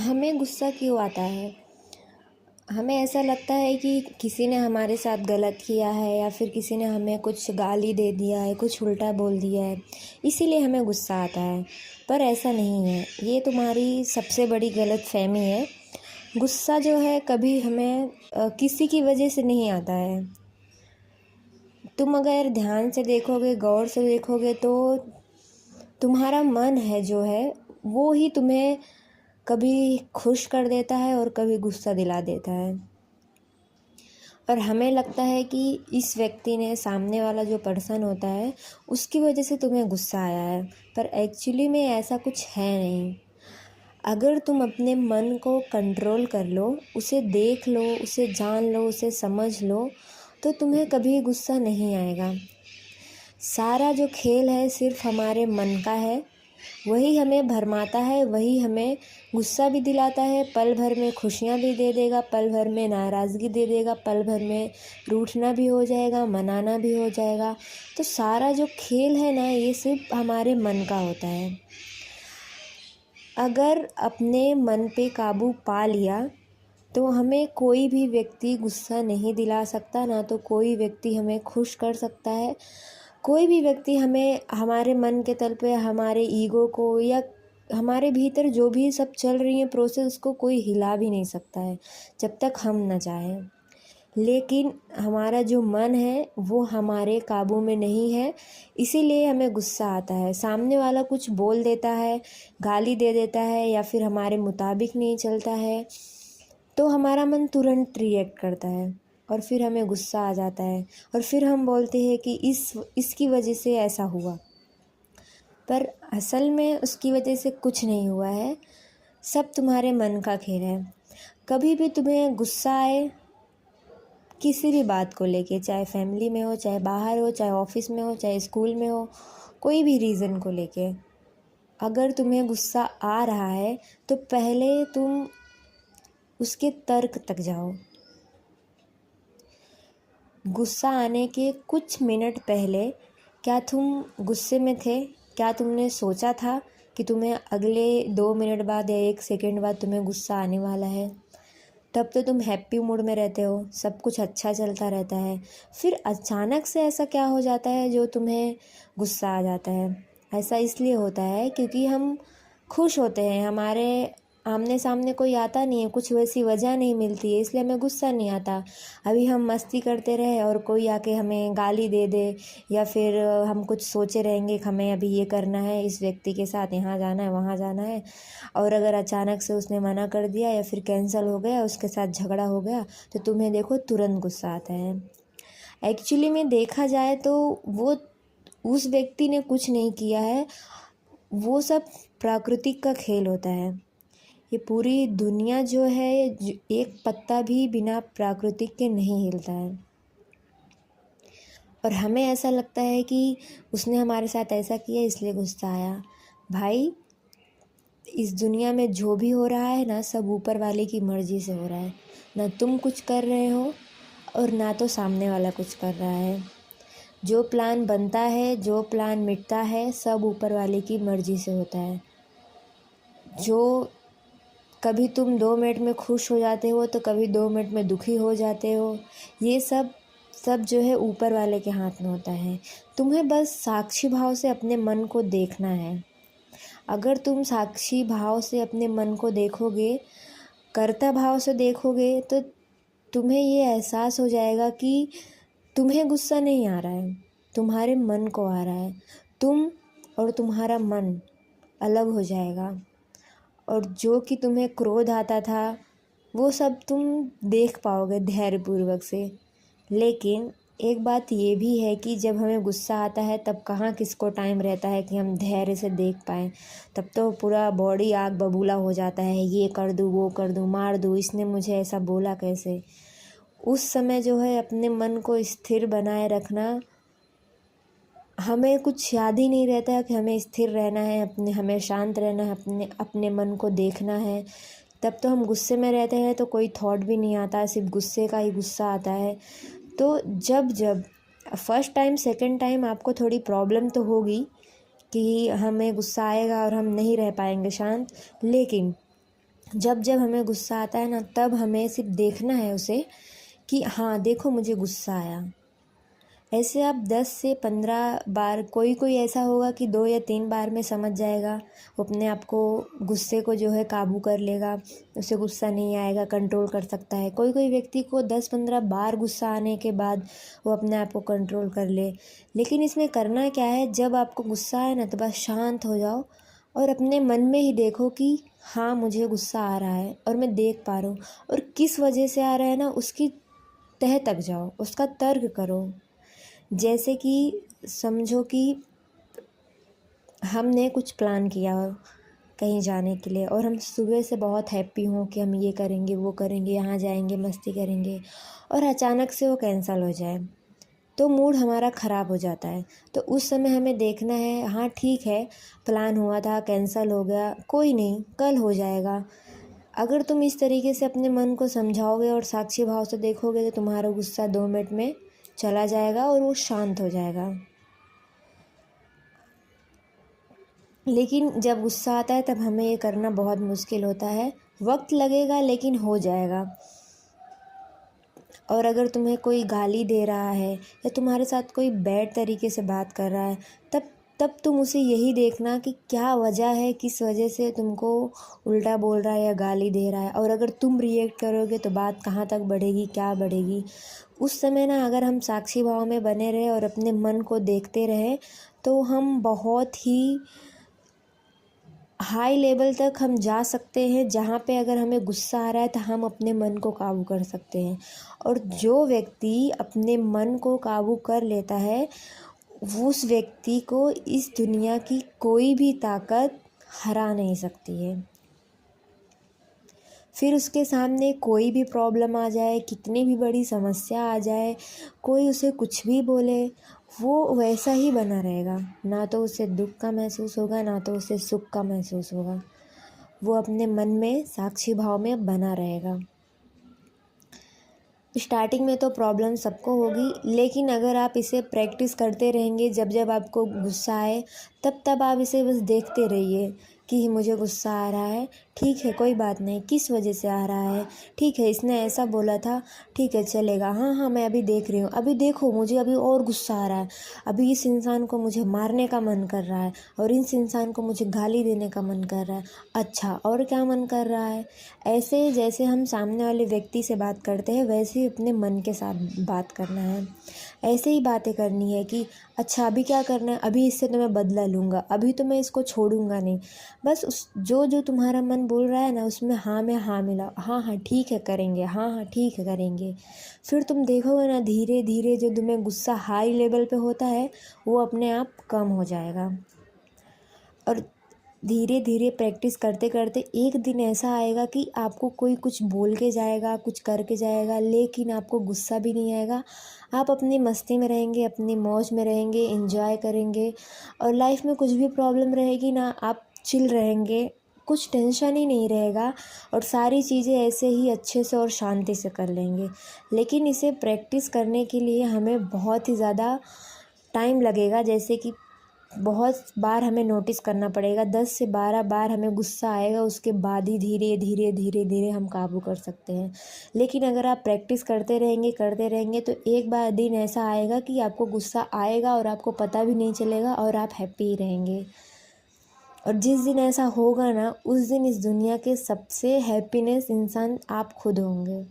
हमें गुस्सा क्यों आता है? हमें ऐसा लगता है कि किसी ने हमारे साथ गलत किया है या फिर किसी ने हमें कुछ गाली दे दिया है, कुछ उल्टा बोल दिया है, इसीलिए हमें गुस्सा आता है। पर ऐसा नहीं है, ये तुम्हारी सबसे बड़ी गलतफ़हमी है। गुस्सा जो है कभी हमें किसी की वजह से नहीं आता है। तुम अगर ध्यान से देखोगे, गौर से देखोगे तो तुम्हारा मन है जो है वो ही तुम्हें कभी खुश कर देता है और कभी गुस्सा दिला देता है। और हमें लगता है कि इस व्यक्ति ने, सामने वाला जो पर्सन होता है, उसकी वजह से तुम्हें गुस्सा आया है, पर एक्चुअली में ऐसा कुछ है नहीं। अगर तुम अपने मन को कंट्रोल कर लो, उसे देख लो, उसे जान लो, उसे समझ लो, तो तुम्हें कभी गुस्सा नहीं आएगा। सारा जो खेल है सिर्फ हमारे मन का है। वही हमें भरमाता है, वही हमें गुस्सा भी दिलाता है, पल भर में खुशियाँ भी दे देगा, पल भर में नाराज़गी दे देगा, पल भर में रूठना भी हो जाएगा, मनाना भी हो जाएगा। तो सारा जो खेल है ना, ये सिर्फ हमारे मन का होता है। अगर अपने मन पे काबू पा लिया तो हमें कोई भी व्यक्ति गुस्सा नहीं दिला सकता, ना तो कोई व्यक्ति हमें खुश कर सकता है। कोई भी व्यक्ति हमें, हमारे मन के तल पे हमारे ईगो को या हमारे भीतर जो भी सब चल रही है प्रोसेस, उसको कोई हिला भी नहीं सकता है जब तक हम न चाहें। लेकिन हमारा जो मन है वो हमारे काबू में नहीं है, इसीलिए हमें गुस्सा आता है। सामने वाला कुछ बोल देता है, गाली दे देता है या फिर हमारे मुताबिक नहीं चलता है, तो हमारा मन तुरंत रिएक्ट करता है और फिर हमें गुस्सा आ जाता है और फिर हम बोलते हैं कि इसकी वजह से ऐसा हुआ। पर असल में उसकी वजह से कुछ नहीं हुआ है, सब तुम्हारे मन का खेल है। कभी भी तुम्हें गुस्सा आए किसी भी बात को लेके, चाहे फैमिली में हो, चाहे बाहर हो, चाहे ऑफिस में हो, चाहे स्कूल में हो, कोई भी रीज़न को लेके अगर तुम्हें गुस्सा आ रहा है तो पहले तुम उसके तर्क तक जाओ। गुस्सा आने के कुछ मिनट पहले क्या तुम गुस्से में थे? क्या तुमने सोचा था कि तुम्हें अगले 2 मिनट बाद या 1 सेकंड बाद तुम्हें गुस्सा आने वाला है? तब तो तुम हैप्पी मूड में रहते हो, सब कुछ अच्छा चलता रहता है। फिर अचानक से ऐसा क्या हो जाता है जो तुम्हें गुस्सा आ जाता है? ऐसा इसलिए होता है क्योंकि हम खुश होते हैं, हमारे आमने सामने कोई आता नहीं है, कुछ वैसी वजह नहीं मिलती है, इसलिए हमें गुस्सा नहीं आता। अभी हम मस्ती करते रहे और कोई आके हमें गाली दे दे या फिर हम कुछ सोचे रहेंगे कि हमें अभी ये करना है, इस व्यक्ति के साथ यहाँ जाना है, वहाँ जाना है, और अगर अचानक से उसने मना कर दिया या फिर कैंसिल हो गया, उसके साथ झगड़ा हो गया, तो तुम्हें देखो तुरंत गुस्सा आता है। एक्चुअली में देखा जाए तो वो उस व्यक्ति ने कुछ नहीं किया है, वो सब प्राकृतिक का खेल होता है। ये पूरी दुनिया जो है, एक पत्ता भी बिना प्राकृतिक के नहीं हिलता है। और हमें ऐसा लगता है कि उसने हमारे साथ ऐसा किया इसलिए गुस्सा आया। भाई, इस दुनिया में जो भी हो रहा है ना, सब ऊपर वाले की मर्ज़ी से हो रहा है। ना तुम कुछ कर रहे हो और ना तो सामने वाला कुछ कर रहा है। जो प्लान बनता है, जो प्लान मिटता है, सब ऊपर वाले की मर्ज़ी से होता है। जो कभी तुम 2 मिनट में खुश हो जाते हो तो कभी 2 मिनट में दुखी हो जाते हो, ये सब जो है ऊपर वाले के हाथ में होता है। तुम्हें बस साक्षी भाव से अपने मन को देखना है। अगर तुम साक्षी भाव से अपने मन को देखोगे, कर्ता भाव से देखोगे, तो तुम्हें ये एहसास हो जाएगा कि तुम्हें गुस्सा नहीं आ रहा है, तुम्हारे मन को आ रहा है। तुम और तुम्हारा मन अलग हो जाएगा और जो कि तुम्हें क्रोध आता था वो सब तुम देख पाओगे धैर्यपूर्वक से। लेकिन एक बात ये भी है कि जब हमें गुस्सा आता है तब कहाँ किसको टाइम रहता है कि हम धैर्य से देख पाएँ। तब तो पूरा बॉडी आग बबूला हो जाता है, ये कर दूँ, वो कर दूँ, मार दूँ, इसने मुझे ऐसा बोला कैसे। उस समय जो है अपने मन को स्थिर बनाए रखना, हमें कुछ याद ही नहीं रहता है कि हमें स्थिर रहना है, हमें शांत रहना है, अपने मन को देखना है। तब तो हम गुस्से में रहते हैं तो कोई थॉट भी नहीं आता है, सिर्फ गुस्से का ही गुस्सा आता है। तो जब फर्स्ट टाइम, सेकंड टाइम आपको थोड़ी प्रॉब्लम तो होगी कि हमें गुस्सा आएगा और हम नहीं रह पाएंगे शांत, लेकिन जब जब हमें गुस्सा आता है ना, तब हमें सिर्फ देखना है उसे कि हाँ देखो मुझे गुस्सा आया। ऐसे आप 10 से 15 बार, कोई कोई ऐसा होगा कि 2 या 3 बार में समझ जाएगा, वो अपने आप को गुस्से को जो है काबू कर लेगा, उसे गुस्सा नहीं आएगा, कंट्रोल कर सकता है। कोई कोई व्यक्ति को 10-15 बार गुस्सा आने के बाद वो अपने आप को कंट्रोल कर ले। लेकिन इसमें करना क्या है, जब आपको गुस्सा आए ना तो बस शांत हो जाओ और अपने मन में ही देखो कि हाँ मुझे गुस्सा आ रहा है और मैं देख पा रहा हूँ, और किस वजह से आ रहा है ना उसकी तह तक जाओ, उसका तर्क करो। जैसे कि समझो कि हमने कुछ प्लान किया कहीं जाने के लिए, और हम सुबह से बहुत हैप्पी हों कि हम ये करेंगे वो करेंगे, यहाँ जाएंगे मस्ती करेंगे, और अचानक से वो कैंसिल हो जाए तो मूड हमारा ख़राब हो जाता है। तो उस समय हमें देखना है, हाँ ठीक है प्लान हुआ था कैंसिल हो गया, कोई नहीं कल हो जाएगा। अगर तुम इस तरीके से अपने मन को समझाओगे और साक्षी भाव से देखोगे तो तुम्हारा गुस्सा 2 मिनट में चला जाएगा और वो शांत हो जाएगा। लेकिन जब गुस्सा आता है तब हमें ये करना बहुत मुश्किल होता है, वक्त लगेगा लेकिन हो जाएगा। और अगर तुम्हें कोई गाली दे रहा है या तुम्हारे साथ कोई बैड तरीके से बात कर रहा है, तब तब तुम उसे यही देखना कि क्या वजह है, किस वजह से तुमको उल्टा बोल रहा है या गाली दे रहा है, और अगर तुम रिएक्ट करोगे तो बात कहाँ तक बढ़ेगी, क्या बढ़ेगी। उस समय ना अगर हम साक्षी भाव में बने रहे और अपने मन को देखते रहे तो हम बहुत ही हाई लेवल तक हम जा सकते हैं, जहाँ पे अगर हमें गुस्सा आ रहा है तो हम अपने मन को काबू कर सकते हैं। और जो व्यक्ति अपने मन को काबू कर लेता है, उस व्यक्ति को इस दुनिया की कोई भी ताकत हरा नहीं सकती है। फिर उसके सामने कोई भी प्रॉब्लम आ जाए, कितनी भी बड़ी समस्या आ जाए, कोई उसे कुछ भी बोले, वो वैसा ही बना रहेगा। ना तो उसे दुख का महसूस होगा, ना तो उसे सुख का महसूस होगा। वो अपने मन में साक्षी भाव में बना रहेगा। स्टार्टिंग में तो प्रॉब्लम सबको होगी, लेकिन अगर आप इसे प्रैक्टिस करते रहेंगे, जब जब आपको गुस्सा आए तब तब आप इसे बस देखते रहिए कि मुझे गुस्सा आ रहा है, ठीक है कोई बात नहीं, किस वजह से आ रहा है, ठीक है इसने ऐसा बोला था, ठीक है चलेगा, हाँ हाँ मैं अभी देख रही हूँ, अभी देखो मुझे अभी और गुस्सा आ रहा है, अभी इस इंसान को मुझे मारने का मन कर रहा है और इस इंसान को मुझे गाली देने का मन कर रहा है, अच्छा और क्या मन कर रहा है। ऐसे जैसे हम सामने वाले व्यक्ति से बात करते हैं वैसे ही अपने मन के साथ बात करना है। ऐसे ही बातें करनी है कि अच्छा अभी क्या करना है, अभी इससे तो मैं बदला लूँगा, अभी तो मैं इसको छोड़ूंगा नहीं। बस उस जो जो तुम्हारा मन बोल रहा है ना उसमें हाँ में हाँ मिलाओ, हाँ हाँ ठीक है करेंगे, हाँ हाँ ठीक है करेंगे। फिर तुम देखोगे ना धीरे धीरे जो तुम्हें गुस्सा हाई लेवल पे होता है वो अपने आप कम हो जाएगा। और धीरे धीरे प्रैक्टिस करते करते एक दिन ऐसा आएगा कि आपको कोई कुछ बोल के जाएगा, कुछ करके जाएगा, लेकिन आपको गुस्सा भी नहीं आएगा। आप अपनी मस्ती में रहेंगे, अपनी मौज में रहेंगे, एंजॉय करेंगे, और लाइफ में कुछ भी प्रॉब्लम रहेगी ना आप चिल रहेंगे, कुछ टेंशन ही नहीं रहेगा, और सारी चीज़ें ऐसे ही अच्छे से और शांति से कर लेंगे। लेकिन इसे प्रैक्टिस करने के लिए हमें बहुत ही ज़्यादा टाइम लगेगा, जैसे कि बहुत बार हमें नोटिस करना पड़ेगा, 10 से 12 बार हमें गुस्सा आएगा, उसके बाद ही धीरे धीरे धीरे धीरे हम काबू कर सकते हैं। लेकिन अगर आप प्रैक्टिस करते रहेंगे तो एक बार दिन ऐसा आएगा कि आपको गुस्सा आएगा और आपको पता भी नहीं चलेगा और आप हैप्पी ही रहेंगे। और जिस दिन ऐसा होगा ना उस दिन इस दुनिया के सबसे हैप्पीनेस इंसान आप खुद होंगे।